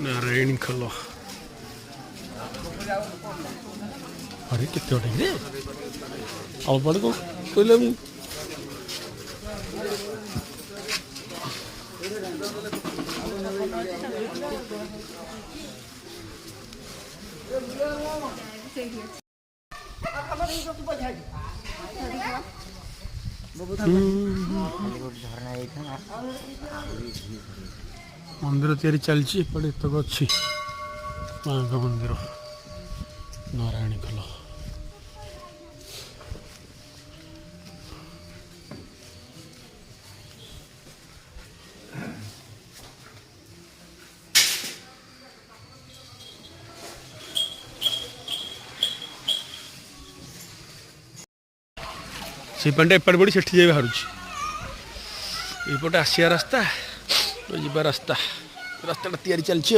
नारायण खलो अरे कितने बटे अब बड़े को कोई मंदिर तैयारी चलती एपटे तक अच्छी माँ का मंदिर नारायण खल से पाटे एपटे पड़ी से बाहर यपटे आसिया रास्ता जा रास्ता रास्ता तैयारी चलती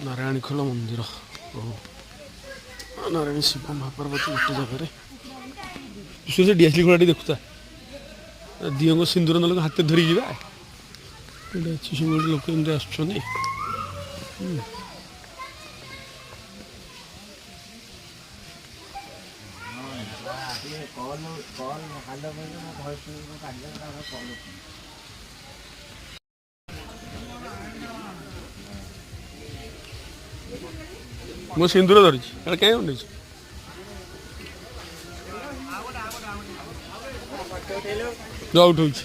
नारायण खल मंदिर नारायण शिव महापार्वती गोटे जगह से डीएसएल घोड़ा देखुता दियों को सिंदूर नल हाथ धरी जा अच्छी सब लोक एमती आसुँच मो सिंदूर धरी कहीं उठे उठे